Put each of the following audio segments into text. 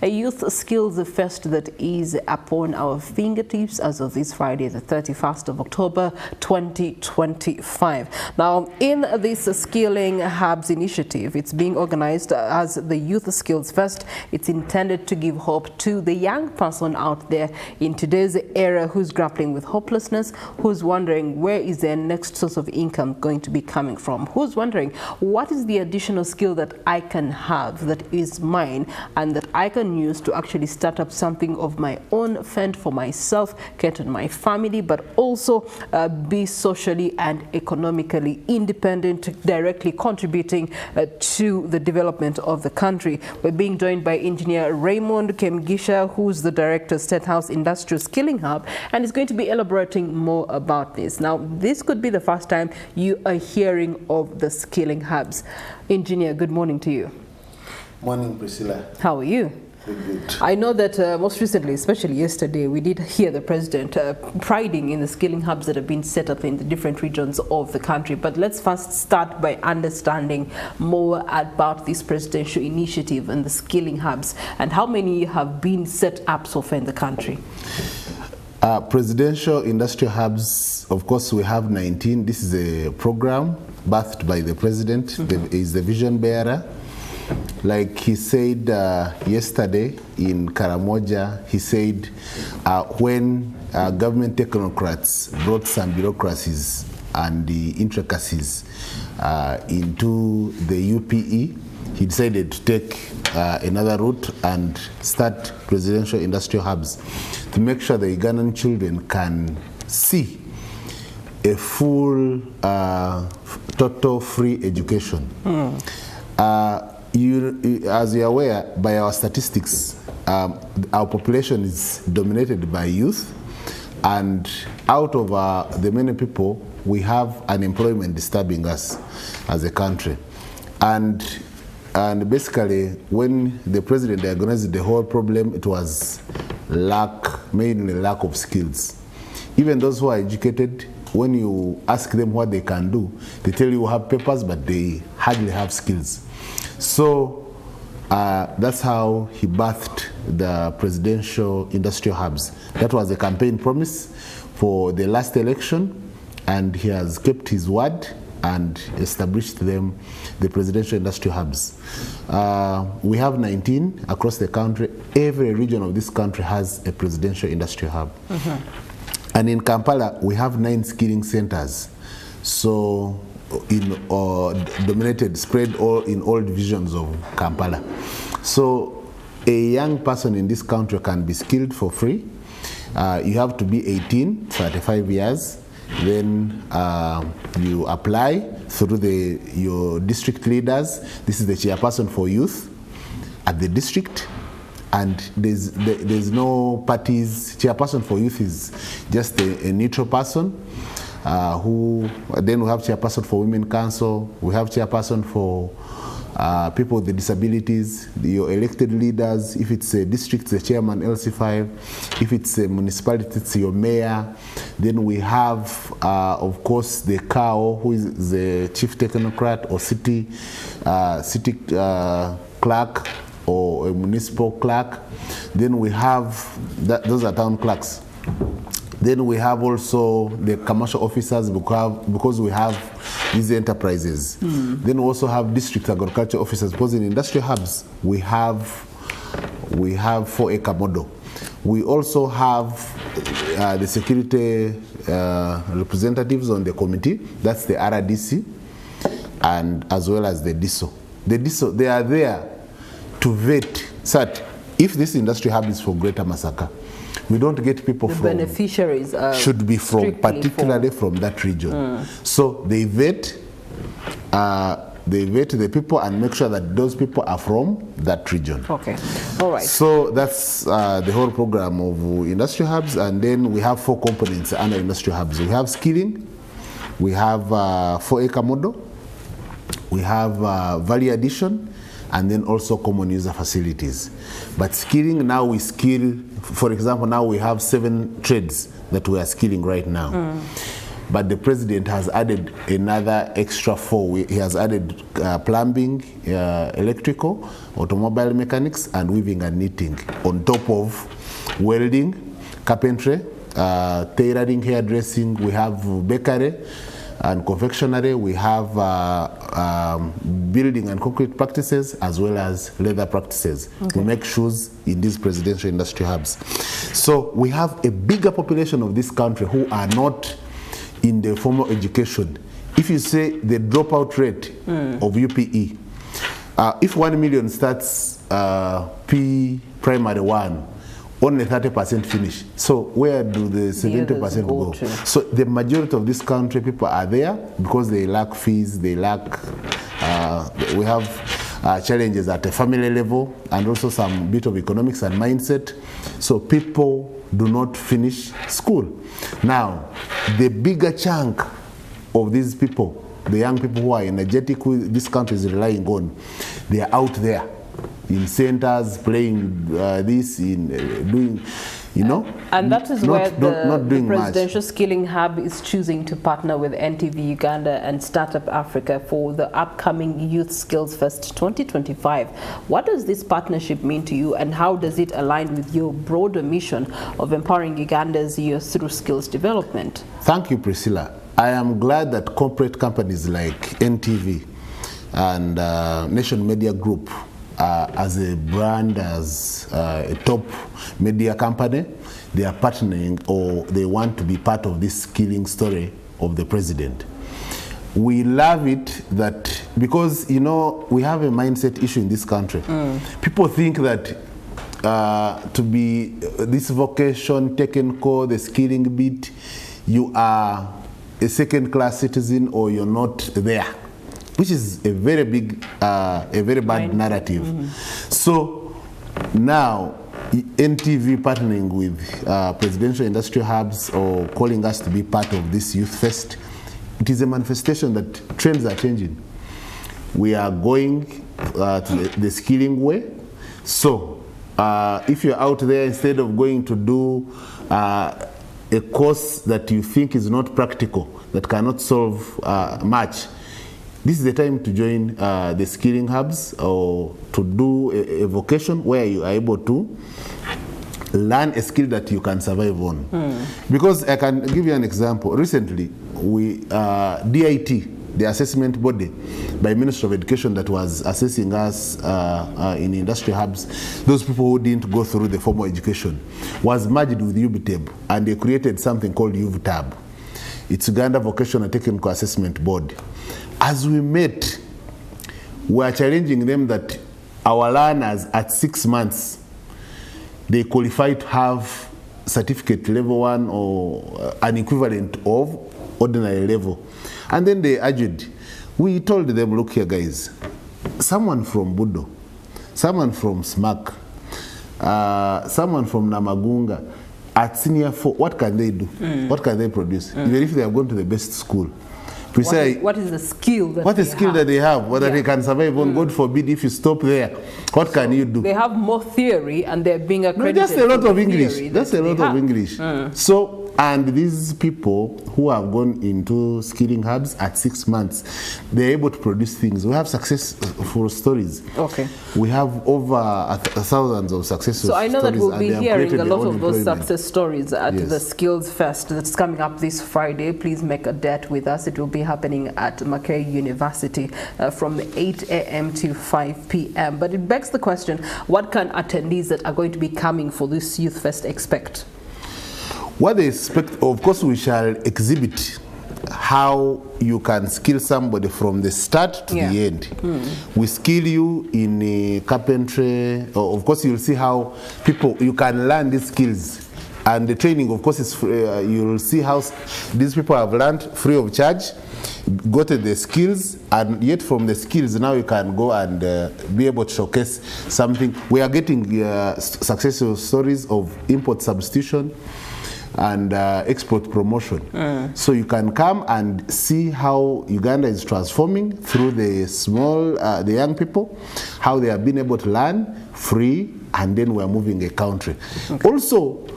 A youth skills fest that is upon our fingertips as of this Friday, the 31st of October, 2025. Now, in this Skilling Hubs initiative, it's being organized as the Youth Skills Fest. It's intended to give hope to the young person out there in today's era who's grappling with hopelessness, who's wondering where is their next source of income going to be coming from, who's wondering what is the additional skill that I can have that is mine and that I can use to actually start up something of my own, fend for myself, cater to my family, but also be socially and economically independent, directly contributing to the development of the country. We're being joined by Engineer Raymond Kemigisha, who's the Director, State House Industrial Skilling Hub, and is going to be elaborating more about this. Now, this could be the first time you are hearing of the Skilling Hubs. Engineer, good morning to you. Morning, Priscilla. How are you? Good. I know that most recently, especially yesterday, we did hear the President priding in the skilling hubs that have been set up in the different regions of the country. But let's first start by understanding more about this presidential initiative and the skilling hubs and how many have been set up so far in the country. Presidential industrial hubs, of course, we have 19. This is a program birthed by the President. Is the vision bearer. Like he said yesterday in Karamoja, he said when government technocrats brought some bureaucracies and the intricacies into the UPE, he decided to take another route and start presidential industrial hubs to make sure the Ugandan children can see a full, total free education. As you're aware, by our statistics, our population is dominated by youth, and out of the many people, we have unemployment disturbing us as a country. And basically, when the President diagnosed the whole problem, it was mainly lack of skills. Even those who are educated, when you ask them what they can do, they tell you have papers, but they hardly have skills. So that's how he birthed the presidential industrial hubs. That was a campaign promise for the last election, and he has kept his word and established them, the presidential industrial hubs. We have 19 across the country. Every region of this country has a presidential industrial hub. And in Kampala, we have 9 skilling centers. So spread in all divisions of Kampala. So a young person in this country can be skilled for free. You have to be 18, 35 years. Then you apply through your district leaders. This is the chairperson for youth at the district. And there's no parties. Chairperson for youth is just a neutral person. Then we have chairperson for Women Council, we have chairperson for people with disabilities, your elected leaders. If it's a district, the chairman, LC5. If it's a municipality, it's your mayor. Then we have, of course, the CAO, who is the chief technocrat or city clerk or a municipal clerk. Then we have, those are town clerks. Then we have also the commercial officers because we have these enterprises. Then we also have district agriculture officers because in industrial hubs we have 4-acre model. We also have the security representatives on the committee. That's the RDC, and as well as the DISO. The DISO, they are there to vet that if this industrial hub is for Greater Masaka, we don't get people from beneficiaries should be from particularly from that region. So they vet the people and make sure that those people are from that region. Okay, all right. So that's the whole program of industrial hubs, and then we have 4 components under industrial hubs. We have skilling, we have 4-acre model, we have value addition, and then also common user facilities. But skilling, now we skill, for example, now we have 7 trades that we are skilling right now. but the president has added another extra 4. He has added plumbing, electrical, automobile mechanics, and weaving and knitting, on top of welding, carpentry, tailoring, hairdressing. We have bakery and confectionery. We have building and concrete practices, as well as leather practices. Okay. We make shoes in these presidential industry hubs. So we have a bigger population of this country who are not in the formal education. If you say the dropout rate of UPE, if 1 million starts primary 1, only 30% finish. So where do the 70% go? So the majority of this country, people are there because they lack fees, they lack, we have challenges at a family level, and also some bit of economics and mindset. So people do not finish school. Now, the bigger chunk of these people, the young people who are energetic, who this country is relying on, they are out there in centers, playing this, in doing, you know. And that is where the Presidential Skilling Hub is choosing to partner with NTV Uganda and Startup Africa for the upcoming Youth Skills Fest 2025. What does this partnership mean to you, and how does it align with your broader mission of empowering Uganda's youth through skills development? Thank you, Priscilla. I am glad that corporate companies like NTV and Nation Media Group, as a brand, as a top media company, they are partnering, or they want to be part of this skilling story of the president. We love it that, because, you know, we have a mindset issue in this country. People think that to be this vocation, technical, the skilling bit, you are a second-class citizen or you're not there, which is a very big, a very bad narrative. So now, NTV partnering with presidential industry hubs, or calling us to be part of this youth fest, it is a manifestation that trends are changing. We are going to the skilling way. So if you're out there, instead of going to do a course that you think is not practical, that cannot solve much, this is the time to join the skilling hubs, or to do a vocation where you are able to learn a skill that you can survive on. Because I can give you an example. Recently, we DIT, the assessment body by Ministry of Education that was assessing us in industry hubs, those people who didn't go through the formal education, was merged with UBTEB, and they created something called UVTAB. It's Uganda Vocational Technical Assessment Board. As we met, we are challenging them that our learners at 6 months, they qualify to have certificate level 1 or an equivalent of ordinary level. And then they urged, we told them, look here guys, someone from Budo, someone from SMAC, someone from Namagunga, at senior 4, what can they do? What can they produce? Even if they have gone to the best school. What is the skill that they have? Whether they can survive on, God forbid, if you stop there, what can you do? They have more theory, and they're being accredited. No, just a lot of English. Just a lot of English. So, and these people who have gone into skilling hubs at 6 months, they're able to produce things. We have successful stories. Okay. We have over thousands of successful stories. So I know that we'll be hearing a lot of those success stories at the Skills Fest that's coming up this Friday. Please make a date with us. It will be happening at Mackay University from 8 a.m. to 5 p.m. But it begs the question, what can attendees that are going to be coming for this Youth Fest expect? What they expect, of course, we shall exhibit how you can skill somebody from the start to the end. We skill you in carpentry. Of course, you'll see how you can learn these skills. And the training, of course, is you'll see how these people have learned free of charge, gotten the skills, and yet from the skills now you can go and be able to showcase something. We are getting successful stories of import substitution and export promotion. So you can come and see how Uganda is transforming through the young people, how they have been able to learn free, and then we're moving a country. Also,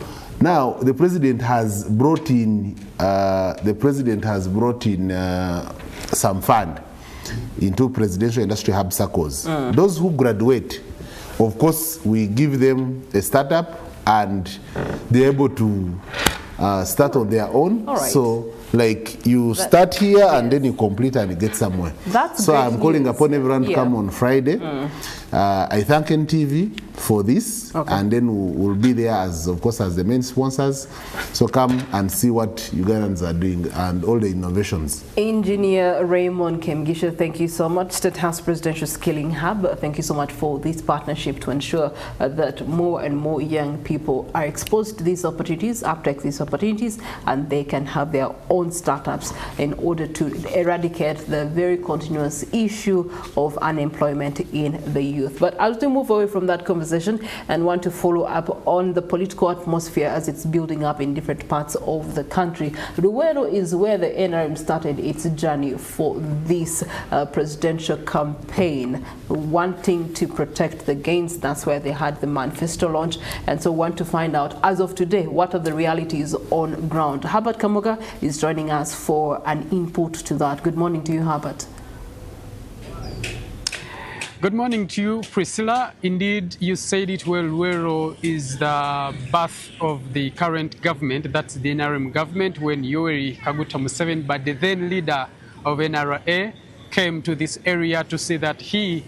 Now, the president has brought in some fund into presidential industry hub circles. Those who graduate, of course, we give them a startup and they're able to start on their own. Right. So, like, you start here and then you complete and you get somewhere. That's so great I'm calling news. upon everyone to come on Friday. I thank NTV for this, and then we'll be there as, of course, as the main sponsors. So come and see what Ugandans are doing and all the innovations. Engineer Raymond Kemigisha, thank you so much. State House Presidential Skilling Hub, thank you so much for this partnership to ensure that more and more young people are exposed to these opportunities, uptake these opportunities, and they can have their own startups in order to eradicate the very continuous issue of unemployment in the youth. But as we move away from that conversation and want to follow up on the political atmosphere as it's building up in different parts of the country, Luwero is where the NRM started its journey for this presidential campaign, wanting to protect the gains. That's where they had the manifesto launch, and so want to find out, as of today, what are the realities on ground. Herbert Kamoga is joining us for an input to that. Good morning to you, Herbert. Good morning to you, Priscilla. Indeed, you said it well, Luwero is the birth of the current government, that's the NRM government, when Yoweri Kaguta Museveni, but the then leader of NRA, came to this area to say that he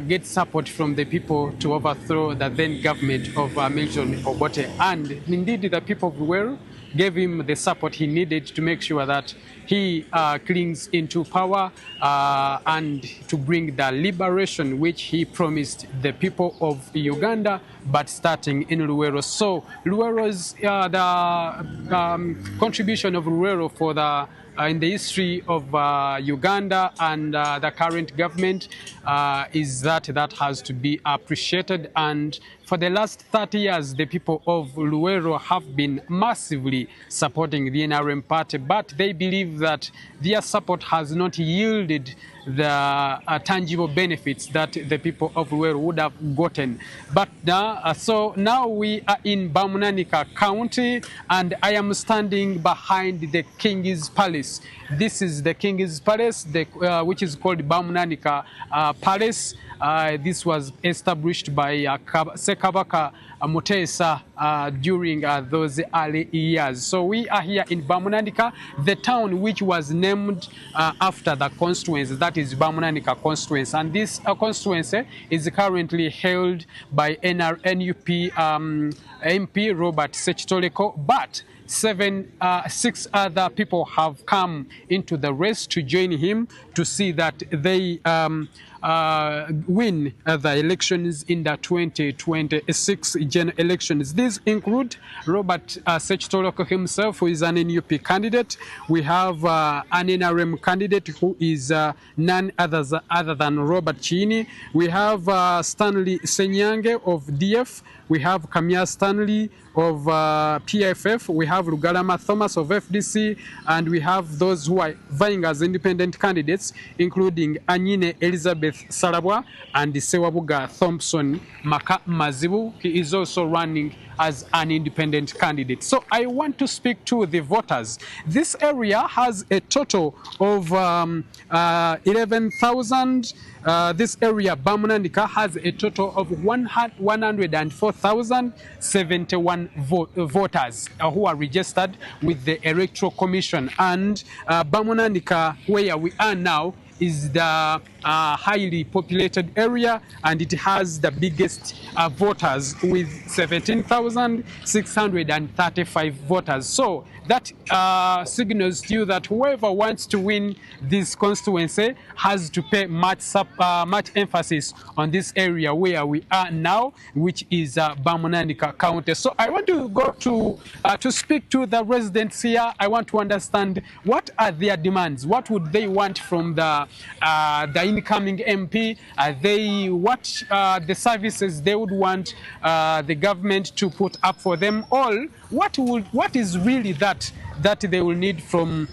gets support from the people to overthrow the then government of Milton Obote. And indeed, the people of Luwero gave him the support he needed to make sure that he clings into power and to bring the liberation which he promised the people of Uganda, but starting in Luwero. So Luwero's the contribution of Luwero for the in the history of Uganda and the current government is that has to be appreciated. And for the last 30 years, the people of Luwero have been massively supporting the NRM party, but they believe that their support has not yielded the tangible benefits that the people of Luwero would have gotten. But so now we are in Bamunanika County, and I am standing behind the King's Palace. This is the King's Palace, which is called Bamunanika Palace. This was established by Sekabaka Mutesa during those early years. So we are here in Bamunanika, the town which was named after the constituency, that is Bamunanika constituency. And this constituency is currently held by NUP MP Robert Sechitoleko, but 6 other people have come into the race to join him to see that they win the elections in the 2026 general elections. These include Robert Sechitoleko himself, who is an NUP candidate. We have an NRM candidate who is none other than Robert Chini. We have Stanley Senyange of DF. We have Kamia Stanley of PFF. We have Lugalama Thomas of FDC. And we have those who are vying as independent candidates, including Anyine Elizabeth Sarabwa and Sewabuga Thompson Maka Mazibu. He is also running as an independent candidate. So I want to speak to the voters. This area has a total of 11,000. This area, Bamunanika, has a total of 104,071 voters who are registered with the Electoral Commission. And Bamunanika, where we are now, is the highly populated area, and it has the biggest voters with 17,635 voters. So that signals to you that whoever wants to win this constituency has to pay much emphasis on this area where we are now, which is Bamunanika County. So I want to go to speak to the residents here. I want to understand what are their demands. What would they want from the incoming MP? What the services they would want the government to put up for them all? What is really that they will need from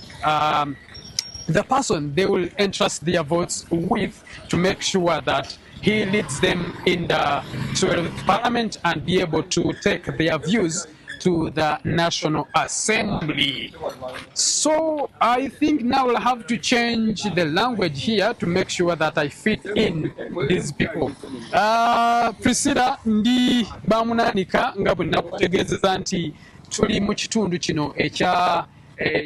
the person they will entrust their votes with to make sure that he leads them in the parliament and be able to take their views to the National Assembly. So I think now I'll have to change the language here to make sure that I fit in these people. Priscilla, ndi bamunanika nga bwe nakutegeezeza nti tuli mu kitundu kino ekya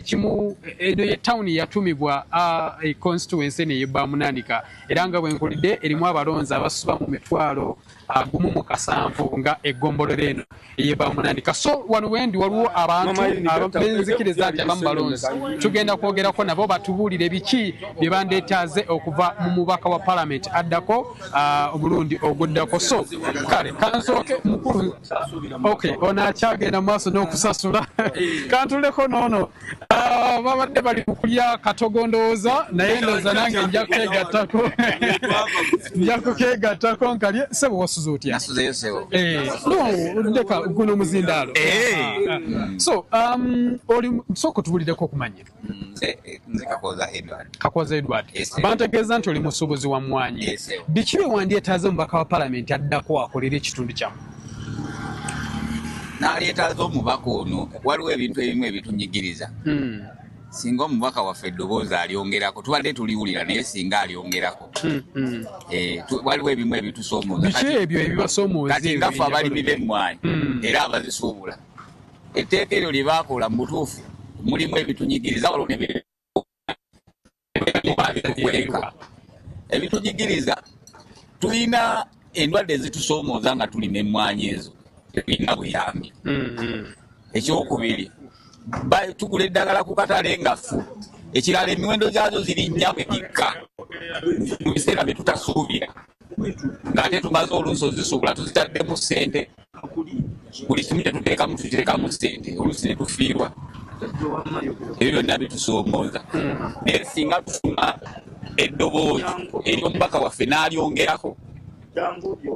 kimu eno ye town yatumibwa a constituency ne bamunanika era nga bwe nkulidde erimu abalonzi abasuba mu mitwalo gumu mu kasanvu nga eggombolola eno ye bamunanika. So wano wendi waliwo abantu abenzikiriza nti abamu balonzi tugenda kwogerako nabo batubuulire biki bye bandeetaaze okuva mu mubaka wa parliament addako omulundi oguddako. So kale kansooke mukulu okay ono akyagenda mu maaso n'okusasula kantuleko noono babadde bali mukulya katogondooza naye ndooza nange nja kukeegattako nja kukeegattako nkalye sebo wasuza otya? Nasuzeyo sebo. No ndeka guno muzindaalo. So oli soko tubuliddeko okumanya nze Kakoza Edward bantegeeza nti oli musuubuzi wa mmwanyi. Biki bye wandyetaaze omubaka wa palamenti addako akolera ekitundu kyamu? Naleetaaze omubaka ono waliwo ebintu ebimu ebitunyigiriza. Singa omubaka waffe eddoboozi alyongerako tubadde tuliwulira naye singa alyongerako waliwo ebimu ebitusoomooza. Biki ebyo ebibasoomooza? Kati ngaffe abalimi b'emmwanyi era abazisuubula etteeka eryo lye baakola mu butuufu mulimu ebitunyigiriza waliwo ebitunyigiriza. Tulina endwadde ezitusoomooza nga tulina emmwanyi ezo tulina buyambi. Ekyokubiri tugula eddagala ku katale ngafu ekirala emiwendo gyazo ziri nnya bwe gikka mu biseera bye tutasuubira ng'ate tumaze oluusi ozisuubula tuzitaddemu ssente buli kimu tetuteekamu tukiteekamu ssente oluusi ne tufiirwa. Ebyo byonna bitusoomooza naye singa tufuna eddoboozi ery'omubaka waffe n'alyongerako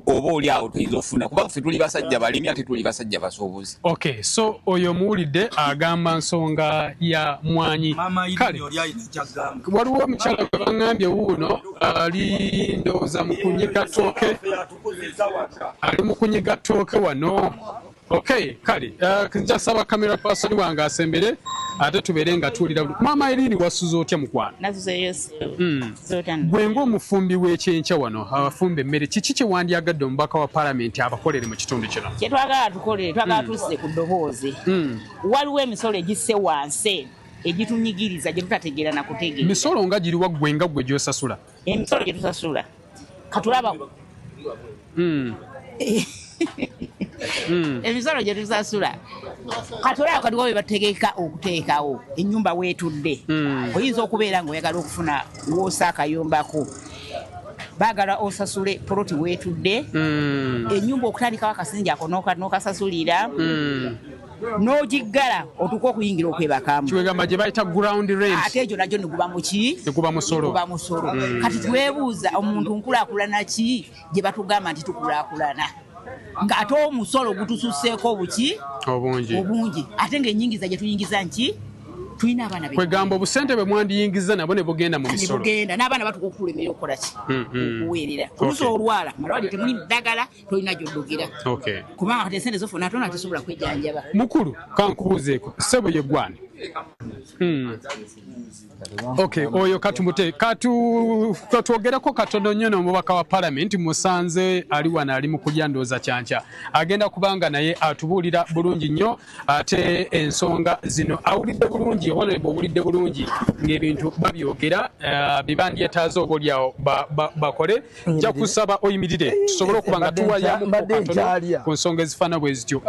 oba oli awo tuyinza okufuna kuba ffe tuli basajja balimi ate tuli basajja basuubuzi. Okay, so oyo muwulidde agamba nsonga ya mmwanyi. Kale waliwo omukyala gwe baŋŋambye wuuno ali ndowooza mu kunyiga ttooke ali mu kunyiga ttooke wano. Okay, kale nja saba kamera person wange asembere ate tubeere nga tuwulira. Maama Irini wasuza otya mukwano? Nasuzeyo gwe ng'omufumbi w'ekyenkya wano abafumba emmere kiki kye wandyagadde omubaka wa palamenti abakolere mu kitundu kino? Kye twagala tukolere twagala tusse ku ddoboozi. Waliwo emisolo egisse wansi egitunyigiriza gye tutategeera na kutegeera. Misolo nga giri waggwe nga ggwe gy'osasula? Emisolo gye tusasula katulaba emisolo gye tusasula katulaba katiwo bye bategeka okuteekawo ennyumba weetudde oyinza okubeera ng'oyagala okufuna woosa akayombako baagala osasule poloti weetudde ennyumba okutandikawo akasinja ako n'okasasulira n'ogiggala otuuka okuyingira okwebakamu kiwegamba gye bayita ground rent ate egyo nagyo neguba muki neguba musolo kati twebuuza omuntu nkulaakulana ki gye batugamba nti tukulaakulana ng'ate omusolo gutususseeko buki obungi ate ng'ennyingiza gye tuyingiza nki tulina abaana kwegamba obusente bwe mwandiyingiza nabo ne bugenda mu misolo bugenda n'abaana batuka okulemerera okukola ki okuweerera oluusi olwala malwaliro temuli ddagala tolina gy'oddugira kubanga kati esente zofuna atona tesobola kwejjanjaba. Mukulu kankubuuzeeko ssebo ye gwani? Okay, oyo katumute katwogerako katono nnyo n'omubaka wa palamenti musanze ali wano ali mu kulya ndooza kyankya agenda kubanga naye atubuulira bulungi nnyo ate ensonga zino awulidde bulungi honorable owulidde bulungi ng'ebintu babyogera bye bandyetaaze obaolyawo bakole. Nja kusaba oyimirire tusobole okuba nga tuwayamu katono ku nsonga ezifaana bwe zityo.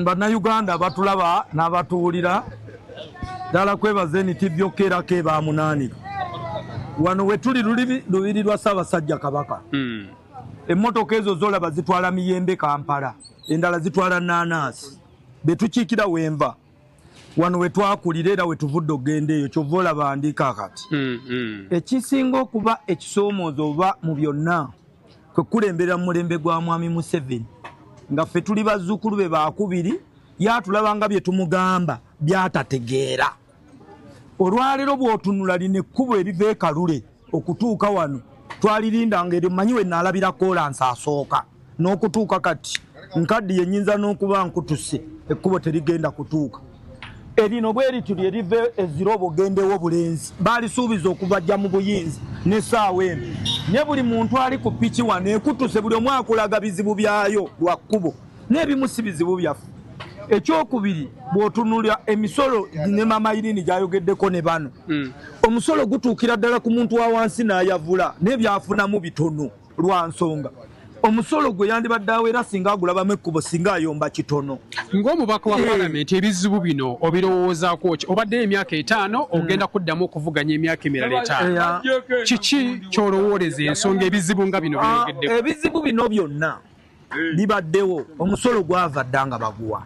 Bannayuganda batulaba n'abatuwulira ddala kwebaze nti byokkerako ebamunaanira wano we tuli lubiri lwa Ssaabasajja Kabaka. Emmotoka ezo zolaba zitwala miyembe Kampala, endala zitwala nnaanaasi. Be tukiikira wenva wano we twakulira era we tuvudde okgenda eyo kyova olaba ndiika kati. Ekisinga okuba ekisoomoozo oba mu byonna kwe kulemberera mu mulembe gwa Mwami Museveni nga ffe tuli bazzukulu be bakubiri yatulaba nga bye tumugamba byatategeera. Olwaleero bw'otunula lino ekkubo eriva e Kalule okutuuka wano twalirindanga eryo mmanyi we naalabira koolansi asooka n'okutuuka kati nkaddi yenyinza n'okuba nkutuse ekkubo terigenda kutuuka erino bwe lituli erive ezirobo gendewo bulenzi baalisuubiza okubajja mu buyinzi n'essaawa eno ne buli muntu ali ku piki wano ekutuse buli omu akulaga bizibu byayo lwa kkubo n'ebimu si bizibu byaffe ekyokubiri bw'otunulira emisolo ne Maama Irene gy'ayogeddeko ne bano omusolo gutuukira ddala ku muntu wa wansi n'ayavula n'ebyafunamu bitono lwa nsonga omusolo gwe yandibadde awera singa agulabamu ekkubo singa ayomba kitono. Ng'omubaka wa Paalamenti ebizibu bino obirowoozaako ki? Obadde emyaka 5 ogenda kuddamu okuvuganya emyaka emirala 5. Kiki ky'olowooleza ensonga ebizibu nga bino byogeddeko? Ebizibu bino byonna bibaddewo omusolo gwava dda nga baguwa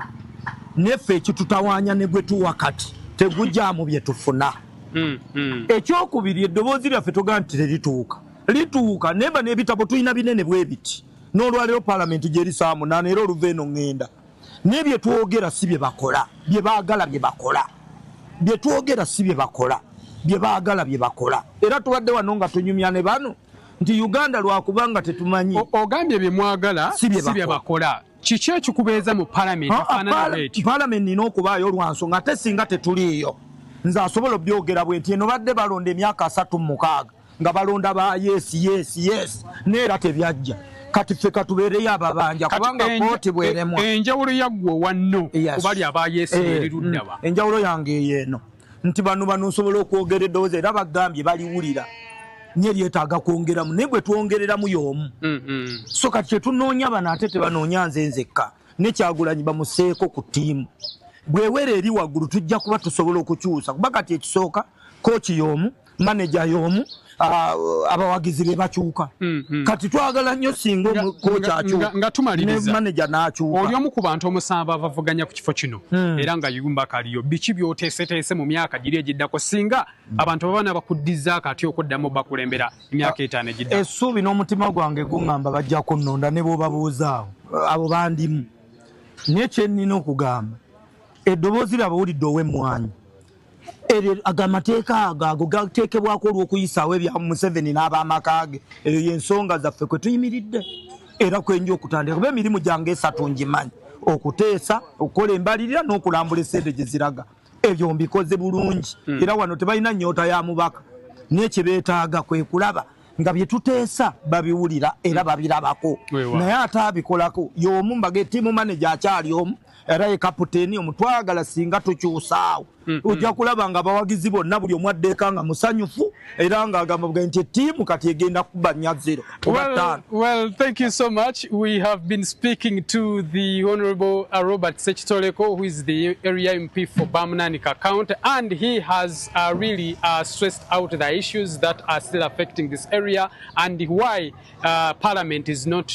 neffe ekitutawaanya ne gwe tuwa kati tegujjaamu bye tufuna. Ekyokubiri eddoboozi lyaffe togaa nti lituuka nemba n'ebitabo tulina binene bwe biti n'olwaleero Paalamenti gyeri saa 8 era oluva eno ŋŋenda n'ebye twogera si bye bakola bye baagala bye bakola bye twogera si bye bakola bye baagala bye bakola era tubadde wano nga tunyumya ne bano nti Uganda lwakubanga tetumanyi ogambye bye mwagala si bye bakola. Kiki ekikubeeza mu Paalamenti afaanana bw'etyo? Paalamenti nina okubaayo lwansonga ate singa tetuliiyo nze asobola obyogera bwe nti eno badde balonda emyaka 36 nga balonda ba yes neera tebyajja kati ffe katubeereyo ababanja kubanga kooti bweremwa. Enjawulo yaggwe wanno kubali aba yes eriruddawa. Enjawulo yange eyeeno nti bano nsobola okwogera eddoboozi era bagambye baliwulira nye lyetaaga kwongeramu naye gwe twongereramu y'omu. So kati kyetunoonya bano ate tebanoonya nze nzekka ne Kyagulanyi bamuseeko ku ttiimu bwewera eri waggulu tujja kuba tusobola okukyusa kuba kati ekisooka kooki y'omu maneja y'omu abawagizi be bakyuka kati twagala nnyo singa omukooki akyuka nga tumaliriza ne maneja n'akyuka. Oli omu ku bantu omusanvu abavuganya ku kifo kino era nga yumba kaliyo biki by'oteeseteese mu myaka giri egiddako singa abantu babana bakuddiza kati okuddamu bakulembera emyaka 5 egiddako? Essuubi n'omutima gwange guŋŋamba bajja kunnonda ne bw'obabuuzaawo abo bandimu naye kye nnina okugamba eddoboozi lyabawulidde ow'emmwanyi agamateeka ago gateekebwako olw'okuyisaawo ebya Museveni n'ab'amaka ge eyo y'ensonga zaffe kwe tuyimiridde era kwenja okutandika kuba emirimu gyange 3 ngimanyi okuteesa okukola embalirira n'okulambula essente gye ziraga ebyo mbikoze bulungi era wano tebalina nnyota ya mubaka n'ekye beetaaga kwe kulaba nga bye tuteesa babiwulira era babirabako naye ate abikolako y'omu mbage ttiimu maneja akyali omu era ye kapiteeni omutwagala singa tukyusaawo ojja kulaba nga abawagizi bonna buli omu addeeka nga musanyufu era ng'agamba nti ettiimu kati egenda kuba 0. Well, thank you so much. We have been speaking to the Honorable Robert Ssekitoleko, who is the area MP for Bamnanika County, and he has really stressed out the issues that are still affecting this area and why Parliament is not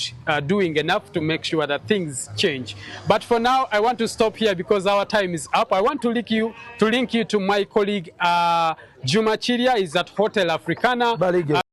doing enough to make sure that things change. But for now, I want to stop here because our time is up. I want to link you to my colleague Juma Chiria. Is at Hotel Africana.